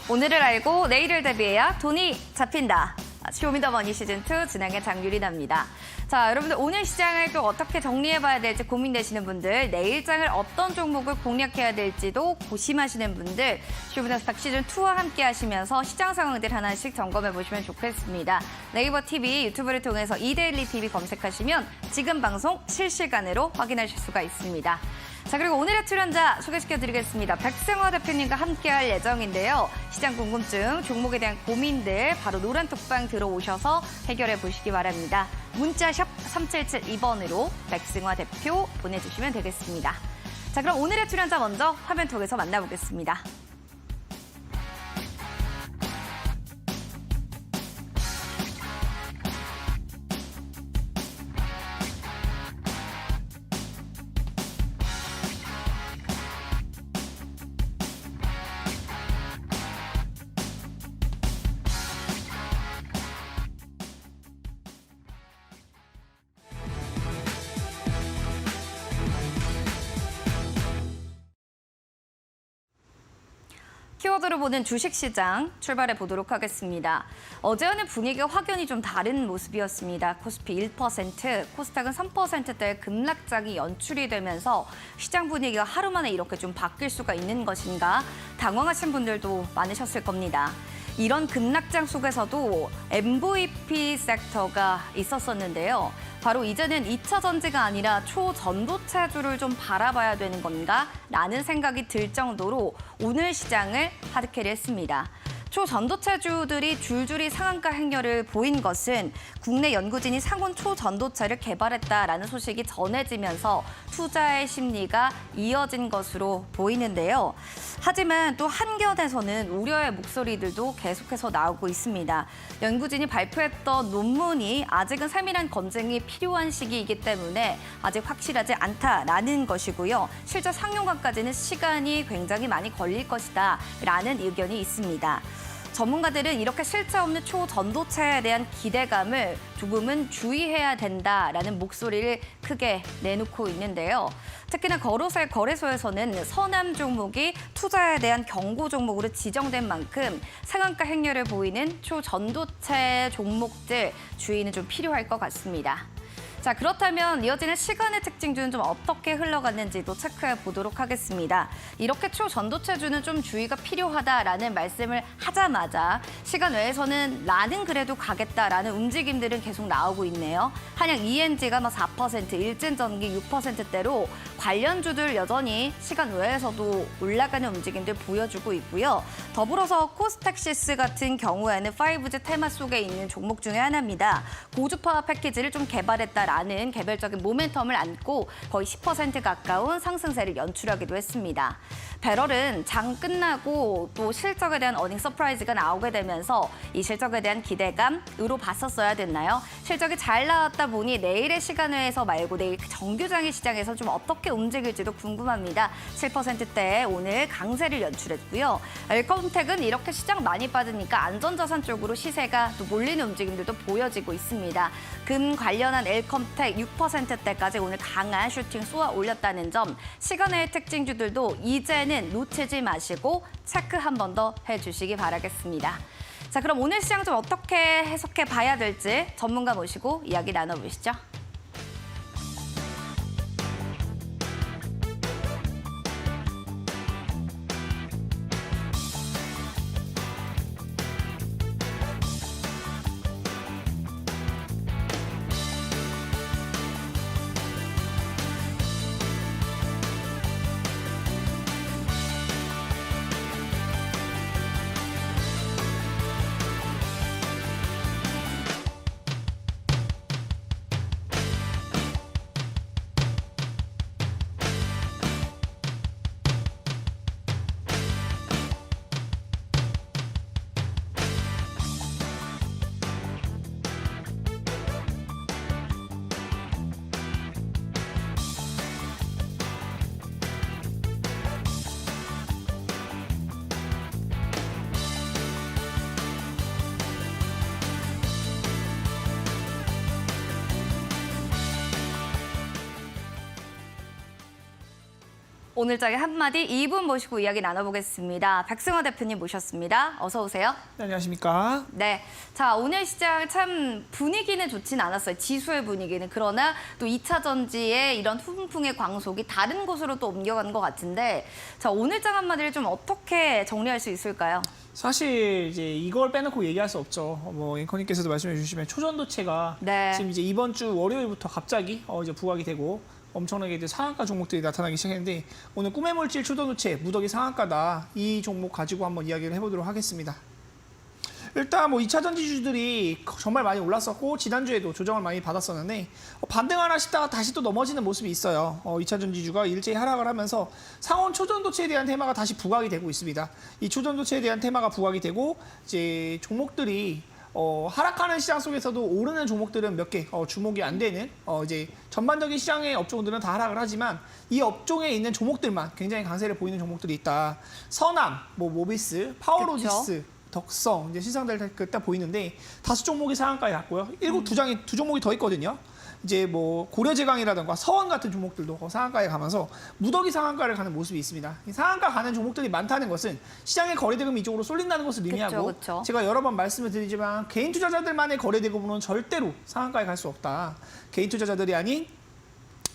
오늘을 알고 내일을 대비해야 돈이 잡힌다. 쇼미더머니 시즌2 진행의 장유리나입니다. 자, 여러분들 오늘 시장을 또 어떻게 정리해봐야 될지 고민되시는 분들, 내일장을 어떤 종목을 공략해야 될지도 고심하시는 분들, 쇼미더스탁 시즌2와 함께 하시면서 시장 상황들 하나씩 점검해보시면 좋겠습니다. 네이버 TV, 유튜브를 통해서 이데일리 TV 검색하시면 지금 방송 실시간으로 확인하실 수가 있습니다. 자, 그리고 오늘의 출연자 소개시켜드리겠습니다. 백승화 대표님과 함께할 예정인데요. 시장 궁금증, 종목에 대한 고민들 바로 노란 톡방 들어오셔서 해결해 보시기 바랍니다. 문자샵 3772번으로 백승화 대표 보내주시면 되겠습니다. 자, 그럼 오늘의 출연자 먼저 화면 통해서 만나보겠습니다. 키워드로 보는 주식시장 출발해 보도록 하겠습니다. 어제와는 분위기가 확연히 좀 다른 모습이었습니다. 코스피 1%, 코스닥은 3%대의 급락장이 연출이 되면서 시장 분위기가 하루 만에 이렇게 좀 바뀔 수가 있는 것인가 당황하신 분들도 많으셨을 겁니다. 이런 급락장 속에서도 MVP 섹터가 있었었는데요. 바로 이제는 2차 전지가 아니라 초전도체주를 좀 바라봐야 되는 건가? 라는 생각이 들 정도로 오늘 시장을 하드캐리했습니다. 초전도체주들이 줄줄이 상한가 행렬을 보인 것은 국내 연구진이 상온 초전도체를 개발했다라는 소식이 전해지면서 투자의 심리가 이어진 것으로 보이는데요. 하지만 또 한견에서는 우려의 목소리들도 계속해서 나오고 있습니다. 연구진이 발표했던 논문이 아직은 세밀한 검증이 필요한 시기이기 때문에 아직 확실하지 않다라는 것이고요. 실제 상용화까지는 시간이 굉장히 많이 걸릴 것이다 라는 의견이 있습니다. 전문가들은 이렇게 실체 없는 초전도체에 대한 기대감을 조금은 주의해야 된다라는 목소리를 크게 내놓고 있는데요. 특히나 거래소에서는 서남 종목이 투자에 대한 경고 종목으로 지정된 만큼 상한가 행렬을 보이는 초전도체 종목들 주의는 좀 필요할 것 같습니다. 자, 그렇다면 이어지는 시간의 특징주는 좀 어떻게 흘러갔는지도 체크해 보도록 하겠습니다. 이렇게 초전도체주는 좀 주의가 필요하다라는 말씀을 하자마자 시간 외에서는 나는 그래도 가겠다라는 움직임들은 계속 나오고 있네요. 한양 ENG가 4%, 일진전기 6%대로 관련주들 여전히 시간 외에서도 올라가는 움직임들 보여주고 있고요. 더불어서 코스닥시스 같은 경우에는 5G 테마 속에 있는 종목 중에 하나입니다. 고주파 패키지를 좀 개발했다라는 개별적인 모멘텀을 안고 거의 10% 가까운 상승세를 연출하기도 했습니다. 배럴은 장 끝나고 또 실적에 대한 어닝 서프라이즈가 나오게 되면서 이 실적에 대한 기대감으로 봤었어야 됐나요? 실적이 잘 나왔다 보니 내일의 시간외에서 말고 내일 정규장의 시장에서 좀 어떻게 움직일지도 궁금합니다. 7%대에 오늘 강세를 연출했고요. 엘컴텍은 이렇게 시장 많이 빠지니까 안전자산 쪽으로 시세가 또 몰리는 움직임들도 보여지고 있습니다. 금 관련한 엘컴텍 6%대까지 오늘 강한 슈팅 쏘아 올렸다는 점, 시간의 특징주들도 이제는 놓치지 마시고 체크 한 번 더 해주시기 바라겠습니다. 자, 그럼 오늘 시장 좀 어떻게 해석해 봐야 될지 전문가 모시고 이야기 나눠보시죠. 오늘 장의 한마디 이분 모시고 이야기 나눠보겠습니다. 백승호 대표님 모셨습니다. 어서 오세요. 네, 안녕하십니까. 네, 자 오늘 시장 참 분위기는 좋진 않았어요. 지수의 분위기는. 그러나 또 2차 전지의 이런 훈풍의 광속이 다른 곳으로 또 옮겨가는 것 같은데 자 오늘 장 한마디를 좀 어떻게 정리할 수 있을까요? 사실 이제 이걸 빼놓고 얘기할 수 없죠. 뭐 앵커님께서도 말씀해 주시면 초전도체가 네. 지금 이제 이번 주 월요일부터 갑자기 이제 부각이 되고 엄청나게 이제 상한가 종목들이 나타나기 시작했는데 오늘 꿈의 물질 초전도체 무더기 상한가다 이 종목 가지고 한번 이야기를 해보도록 하겠습니다. 일단 뭐 2차 전지주들이 정말 많이 올랐었고 지난주에도 조정을 많이 받았었는데 반등하나 싶다가 다시 또 넘어지는 모습이 있어요. 2차 전지주가 일제히 하락을 하면서 상온 초전도체에 대한 테마가 다시 부각이 되고 있습니다. 이 초전도체에 대한 테마가 부각이 되고 이제 종목들이 하락하는 시장 속에서도 오르는 종목들은 몇 개 주목이 안 되는 이제 전반적인 시장의 업종들은 다 하락을 하지만 이 업종에 있는 종목들만 굉장히 강세를 보이는 종목들이 있다. 서남, 뭐 모비스, 파워로지스, 덕성 이제 시상들 그때 보이는데 다수 종목이 상한가에 갔고요. 두 종목이 더 있거든요. 이제 뭐 고려제강이라든가 서원 같은 종목들도 상한가에 가면서 무더기 상한가를 가는 모습이 있습니다. 이 상한가 가는 종목들이 많다는 것은 시장의 거래대금이 이쪽으로 쏠린다는 것을 의미하고 그쵸. 제가 여러 번 말씀을 드리지만 개인 투자자들만의 거래대금으로는 절대로 상한가에 갈 수 없다. 개인 투자자들이 아닌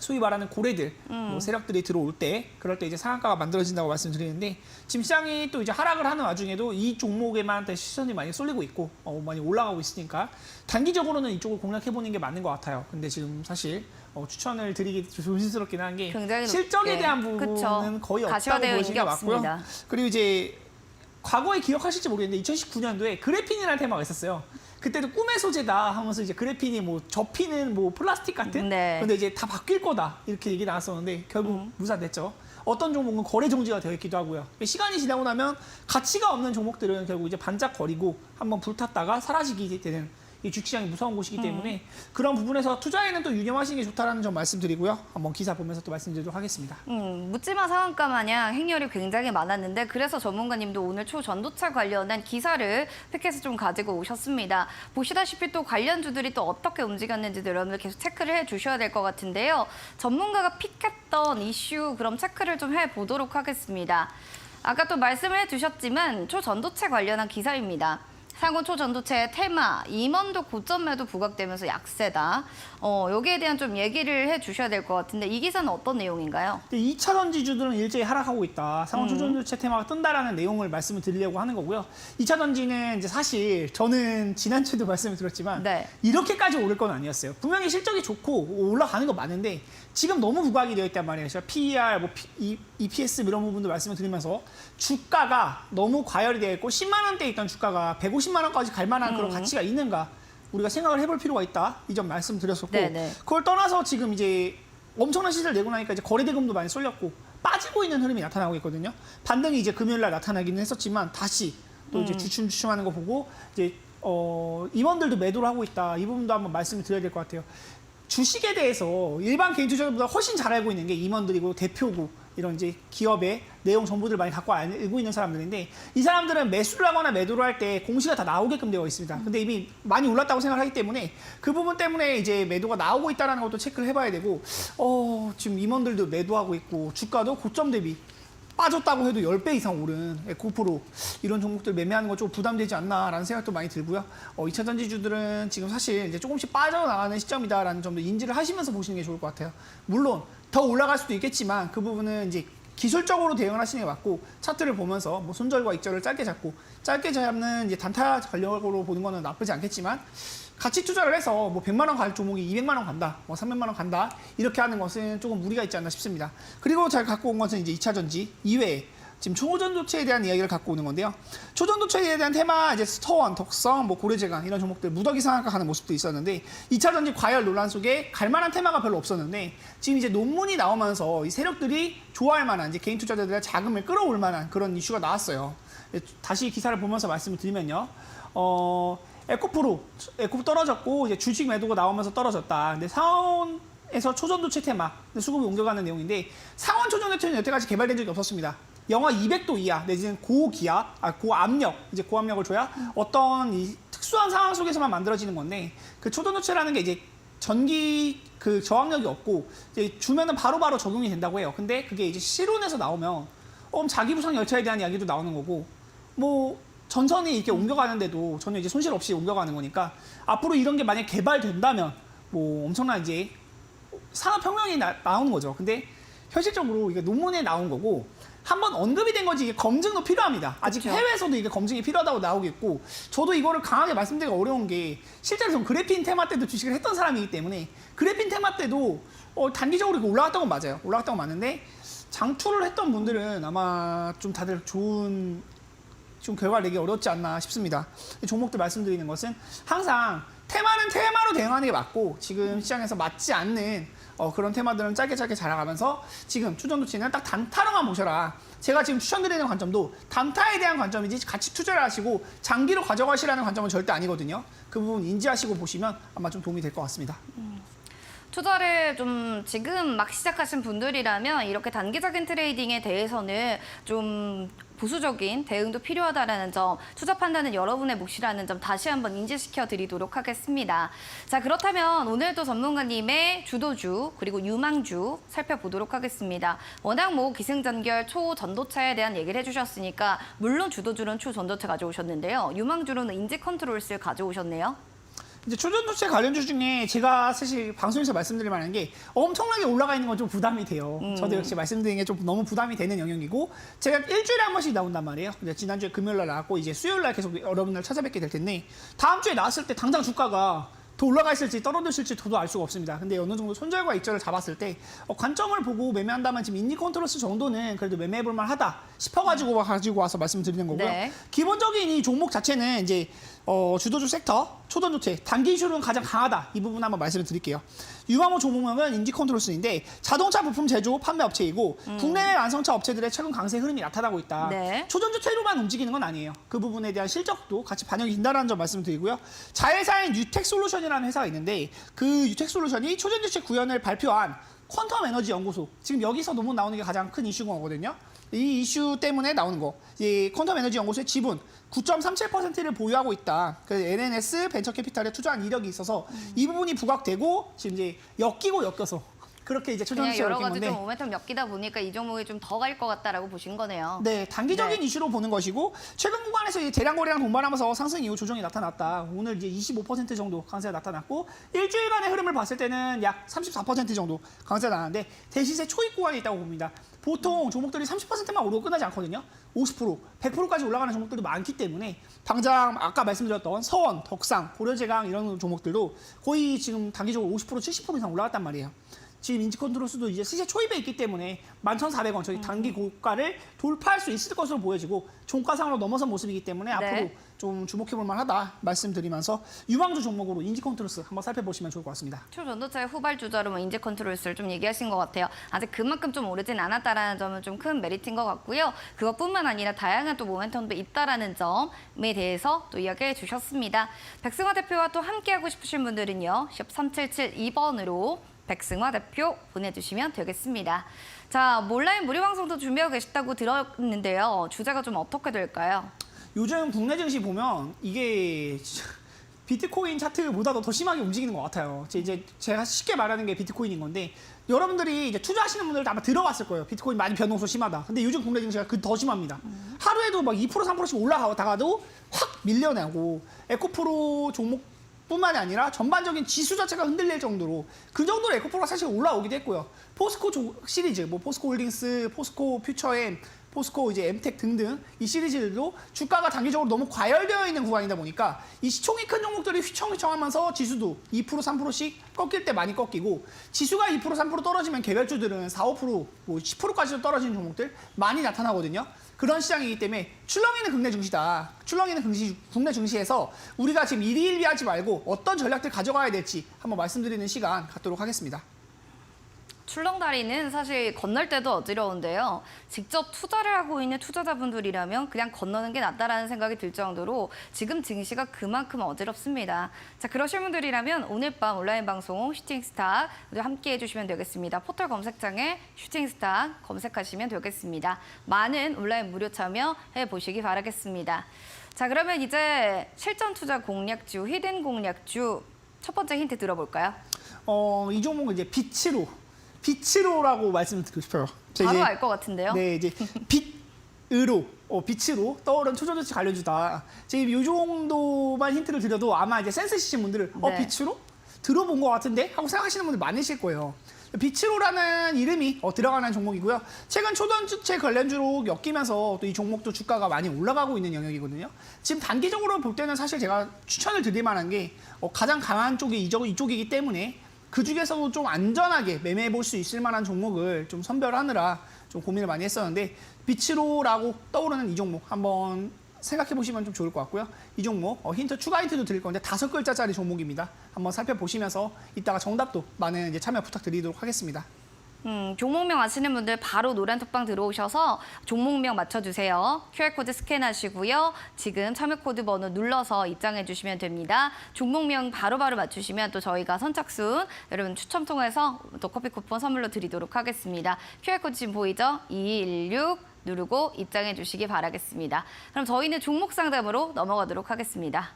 소위 말하는 고래들, 뭐 세력들이 들어올 때, 그럴 때 이제 상한가가 만들어진다고 말씀드리는데, 지금 시장이 또 이제 하락을 하는 와중에도 이 종목에만 시선이 많이 쏠리고 있고, 많이 올라가고 있으니까, 단기적으로는 이쪽을 공략해보는 게 맞는 것 같아요. 근데 지금 사실, 추천을 드리기 조심스럽긴 한 게, 실적에 대한 부분은 거의 없다고 보시는 게 맞고요. 그리고 이제, 과거에 기억하실지 모르겠는데, 2019년도에 그래핀이라는 테마가 있었어요. 그때도 꿈의 소재다 하면서 이제 그래핀이 뭐 접히는 뭐 플라스틱 같은 근데 이제 다 바뀔 거다 이렇게 얘기 나왔었는데 결국 무산됐죠. 어떤 종목은 거래 정지가 되어 있기도 하고요. 시간이 지나고 나면 가치가 없는 종목들은 결국 이제 반짝거리고 한번 불탔다가 사라지게 되는 이 주식시장이 무서운 곳이기 때문에 그런 부분에서 투자에는 또 유념하시는 게 좋다라는 점 말씀드리고요. 한번 기사 보면서 또 말씀드리도록 하겠습니다. 묻지마 상한가 마냥 행렬이 굉장히 많았는데 그래서 전문가님도 오늘 초전도체 관련한 기사를 팩해서 좀 가지고 오셨습니다. 보시다시피 또 관련주들이 또 어떻게 움직였는지도 여러분들 계속 체크를 해주셔야 될 것 같은데요. 전문가가 픽했던 이슈 그럼 체크를 좀 해보도록 하겠습니다. 아까 또 말씀을 해주셨지만 초전도체 관련한 기사입니다. 상온 초전도체의 테마, 임원도 고점에도 부각되면서 약세다. 여기에 대한 좀 얘기를 해주셔야 될 것 같은데 이 기사는 어떤 내용인가요? 2차 전지주들은 일제히 하락하고 있다. 상온 초전도체 테마가 뜬다라는 내용을 말씀을 드리려고 하는 거고요. 2차 전지는 이제 사실 저는 지난주에도 말씀을 드렸지만 이렇게까지 오를 건 아니었어요. 분명히 실적이 좋고 올라가는 거 많은데 지금 너무 부각이 되어 있단 말이에요. 제가 PER, 뭐 EPS 이런 부분도 말씀을 드리면서 주가가 너무 과열이 되어 있고 10만 원대에 있던 주가가 150만 원까지 갈 만한 그런 가치가 있는가 우리가 생각을 해볼 필요가 있다. 이 점 말씀드렸었고 그걸 떠나서 지금 이제 엄청난 시세를 내고 나니까 이제 거래대금도 많이 쏠렸고 빠지고 있는 흐름이 나타나고 있거든요. 반등이 이제 금요일 날 나타나기는 했었지만 다시 또 이제 주춤주춤하는 거 보고 이제 임원들도 매도를 하고 있다. 이 부분도 한번 말씀을 드려야 될 것 같아요. 주식에 대해서 일반 개인 투자자보다 훨씬 잘 알고 있는 게 임원들이고 대표고 이런 이제 기업의 내용 정보들을 많이 갖고 알고 있는 사람들인데 이 사람들은 매수를 하거나 매도를 할 때 공시가 다 나오게끔 되어 있습니다. 근데 이미 많이 올랐다고 생각하기 때문에 그 부분 때문에 이제 매도가 나오고 있다는 것도 체크를 해봐야 되고 지금 임원들도 매도하고 있고 주가도 고점 대비 빠졌다고 해도 10배 이상 오른 에코프로 이런 종목들 매매하는 거 좀 부담되지 않나라는 생각도 많이 들고요. 2차 전지주들은 지금 사실 이제 조금씩 빠져나가는 시점이다라는 점도 인지를 하시면서 보시는 게 좋을 것 같아요. 물론 더 올라갈 수도 있겠지만 그 부분은 이제 기술적으로 대응을 하시는 게 맞고 차트를 보면서 뭐 손절과 익절을 짧게 잡는 이제 단타 전략으로 보는 거는 나쁘지 않겠지만 같이 투자를 해서 뭐 100만 원 갈 종목이 200만 원 간다, 뭐 300만 원 간다 이렇게 하는 것은 조금 무리가 있지 않나 싶습니다. 그리고 제가 갖고 온 것은 이제 2차 전지 이외에 지금 초전도체에 대한 이야기를 갖고 오는 건데요. 초전도체에 대한 테마 이제 스터원, 덕성, 뭐 고려제강 이런 종목들 무더기 상한가 가는 모습도 있었는데 2차 전지 과열 논란 속에 갈 만한 테마가 별로 없었는데 지금 이제 논문이 나오면서 이 세력들이 좋아할 만한 이제 개인 투자자들의 자금을 끌어올 만한 그런 이슈가 나왔어요. 다시 기사를 보면서 말씀을 드리면요. 에코프로 떨어졌고 이제 주식 매도가 나오면서 떨어졌다. 근데 상온에서 초전도체 테마 수급이 옮겨가는 내용인데 상온 초전도체는 여태까지 개발된 적이 없었습니다. 영하 200도 이하 내지는 고압력, 이제 고압력을 줘야 어떤 이 특수한 상황 속에서만 만들어지는 건데 그 초전도체라는 게 이제 전기 그 저항력이 없고 이제 주면은 바로바로 적용이 된다고 해요. 근데 그게 이제 실온에서 나오면 자기 부상 열차에 대한 이야기도 나오는 거고 뭐 전선이 이렇게 옮겨가는데도 전혀 이제 손실 없이 옮겨가는 거니까 앞으로 이런 게 만약 개발된다면 뭐 엄청난 이제 산업혁명이 나오는 거죠. 근데 현실적으로 이게 논문에 나온 거고 한번 언급이 된 거지 이게 검증도 필요합니다. 아직 그렇죠. 해외에서도 이게 검증이 필요하다고 나오겠고 저도 이거를 강하게 말씀드리기가 어려운 게 실제로 전 그래핀 테마 때도 주식을 했던 사람이기 때문에 그래핀 테마 때도 단기적으로 올라갔던 건 맞아요. 올라갔던 건 맞는데 장투를 했던 분들은 아마 좀 다들 좋은 좀 결과를 내기 어렵지 않나 싶습니다. 종목들 말씀드리는 것은 항상 테마는 테마로 대응하는 게 맞고 지금 시장에서 맞지 않는 그런 테마들은 짧게 자라가면서 지금 추천도치는 딱 단타로만 보셔라. 제가 지금 추천드리는 관점도 단타에 대한 관점이지 같이 투자를 하시고 장기로 가져가시라는 관점은 절대 아니거든요. 그 부분 인지하시고 보시면 아마 좀 도움이 될 것 같습니다. 투자를 좀 지금 막 시작하신 분들이라면 이렇게 단기적인 트레이딩에 대해서는 좀 보수적인 대응도 필요하다는 점, 투자 판단은 여러분의 몫이라는 점 다시 한번 인지시켜 드리도록 하겠습니다. 자, 그렇다면 오늘도 전문가님의 주도주 그리고 유망주 살펴보도록 하겠습니다. 워낙 뭐 기승전결 초전도차에 대한 얘기를 해주셨으니까 물론 주도주는 초전도차 가져오셨는데요. 유망주로는 인지컨트롤스를 가져오셨네요. 이제 초전도체 관련주 중에 제가 사실 방송에서 말씀드릴 만한 게 엄청나게 올라가 있는 건 좀 부담이 돼요. 저도 역시 말씀드리는 게 좀 너무 부담이 되는 영역이고 제가 일주일에 한 번씩 나온단 말이에요. 지난주에 금요일 날 나왔고 이제 수요일 날 계속 여러분들 찾아뵙게 될 텐데 다음 주에 나왔을 때 당장 주가가 더 올라가 있을지 떨어졌을지 저도 알 수가 없습니다. 근데 어느 정도 손절과 익절을 잡았을 때 관점을 보고 매매한다면 지금 인지컨트롤스 정도는 그래도 매매해볼 만하다 싶어가지고 가지고 와서 말씀드리는 거고요. 네. 기본적인 이 종목 자체는 이제 주도주 섹터, 초전도체, 단기 이슈는 가장 강하다. 이 부분 한번 말씀을 드릴게요. 유망호 종목명은 인지컨트롤스인데 자동차 부품 제조 판매 업체이고 국내외 완성차 업체들의 최근 강세 흐름이 나타나고 있다. 네. 초전도체로만 움직이는 건 아니에요. 그 부분에 대한 실적도 같이 반영이 된다는 점 말씀드리고요. 자회사인 유텍솔루션이라는 회사가 있는데 그 유텍솔루션이 초전도체 구현을 발표한 퀀텀 에너지 연구소. 지금 여기서 논문 나오는 게 가장 큰 이슈거든요. 이 이슈 때문에 나오는 거. 이 퀀텀 에너지 연구소의 지분 9.37%를 보유하고 있다. 그래서 NNS 벤처캐피탈에 투자한 이력이 있어서 이 부분이 부각되고 지금 이제 엮여서 그렇게 이제 그냥 초전도체가 여러 엮인 가지 건데. 좀 모멘텀 엮이다 보니까 이 종목이 좀 더 갈 것 같다라고 보신 거네요. 네, 단기적인 네. 이슈로 보는 것이고 최근 구간에서 이제 대량 거래량 동반하면서 상승 이후 조정이 나타났다. 오늘 이제 25% 정도 강세가 나타났고 일주일간의 흐름을 봤을 때는 약 34% 정도 강세가 나는데 대시세 초입 구간이 있다고 봅니다. 보통 종목들이 30%만 오르고 끝나지 않거든요. 50%, 100%까지 올라가는 종목들도 많기 때문에 당장 아까 말씀드렸던 서원, 덕상, 고려제강 이런 종목들도 거의 지금 단기적으로 50%, 70% 이상 올라갔단 말이에요. 지금 인지컨트롤스도 이제 시세 초입에 있기 때문에 11,400원 저희 단기 고가를 돌파할 수 있을 것으로 보여지고 종가상으로 넘어선 모습이기 때문에 네. 앞으로 좀 주목해볼 만하다 말씀드리면서 유망주 종목으로 인지컨트롤스 한번 살펴보시면 좋을 것 같습니다. 초전도체의 후발주자로 뭐 인지컨트롤스를 좀 얘기하신 것 같아요. 아직 그만큼 좀 오르진 않았다라는 점은 좀 큰 메리트인 것 같고요. 그것뿐만 아니라 다양한 또 모멘텀도 있다라는 점에 대해서 또 이야기해 주셨습니다. 백승화 대표와 또 함께하고 싶으신 분들은요. 샵 3772번으로 백승화 대표 보내주시면 되겠습니다. 자, 온라인 무료 방송도 준비하고 계시다고 들었는데요. 주제가 좀 어떻게 될까요? 요즘 국내 증시 보면 이게 비트코인 차트보다도 더 심하게 움직이는 것 같아요. 이제 제가 쉽게 말하는 게 비트코인인 건데 여러분들이 이제 투자하시는 분들도 아마 들어봤을 거예요. 비트코인 많이 변동성 심하다. 근데 요즘 국내 증시가 더 심합니다. 하루에도 막 2%, 3%씩 올라가다가도 확 밀려나고 에코프로 종목 뿐만이 아니라 전반적인 지수 자체가 흔들릴 정도로 그 정도로 에코프로가 사실 올라오기도 했고요. 포스코 시리즈, 뭐 포스코 홀딩스, 포스코 퓨처엠, 포스코 이제 엠텍 등등 이 시리즈들도 주가가 단기적으로 너무 과열되어 있는 구간이다 보니까 이 시총이 큰 종목들이 휘청휘청하면서 지수도 2%, 3%씩 꺾일 때 많이 꺾이고 지수가 2%, 3% 떨어지면 개별주들은 4, 5%, 뭐 10%까지도 떨어지는 종목들 많이 나타나거든요. 그런 시장이기 때문에 출렁이는 국내 증시다. 출렁이는 국내 증시에서 우리가 지금 일희일비하지 말고 어떤 전략들 가져가야 될지 한번 말씀드리는 시간 갖도록 하겠습니다. 출렁다리는 사실 건널 때도 어지러운데요. 직접 투자를 하고 있는 투자자분들이라면 그냥 건너는 게 낫다라는 생각이 들 정도로 지금 증시가 그만큼 어지럽습니다. 자, 그러신 분들이라면 오늘 밤 온라인 방송 슈팅스타 함께 해주시면 되겠습니다. 포털 검색창에 슈팅스타 검색하시면 되겠습니다. 많은 온라인 무료 참여해 보시기 바라겠습니다. 자, 그러면 이제 실전 투자 공략주, 히든 공략주 첫 번째 힌트 들어볼까요? 이 종목은 이제 빛으로라고 말씀드리고 싶어요. 바로 알 것 같은데요. 네, 이제 빛으로 떠오른 초전도체 관련주다. 지금 이 정도만 힌트를 드려도 아마 이제 센스 있으신 분들은 네. 빛으로 들어본 것 같은데 하고 생각하시는 분들 많으실 거예요. 빛으로라는 이름이 들어가는 종목이고요. 최근 초전도체 관련주로 엮이면서 또 이 종목도 주가가 많이 올라가고 있는 영역이거든요. 지금 단기적으로 볼 때는 사실 제가 추천을 드릴 만한 게 가장 강한 쪽이 이쪽이기 때문에 그 중에서도 좀 안전하게 매매해 볼 수 있을 만한 종목을 좀 선별하느라 좀 고민을 많이 했었는데 빛으로라고 떠오르는 이 종목 한번 생각해 보시면 좀 좋을 것 같고요. 이 종목 추가 힌트도 드릴 건데 5글자짜리 종목입니다. 한번 살펴보시면서 이따가 정답도 많은 이제 참여 부탁드리도록 하겠습니다. 종목명 아시는 분들 바로 노란 톡방 들어오셔서 종목명 맞춰주세요. QR코드 스캔하시고요. 지금 참여 코드 번호 눌러서 입장해 주시면 됩니다. 종목명 바로바로 맞추시면 또 저희가 선착순 여러분 추첨 통해서 또 커피 쿠폰 선물로 드리도록 하겠습니다. QR코드 지금 보이죠? 2216 누르고 입장해 주시기 바라겠습니다. 그럼 저희는 종목 상담으로 넘어가도록 하겠습니다.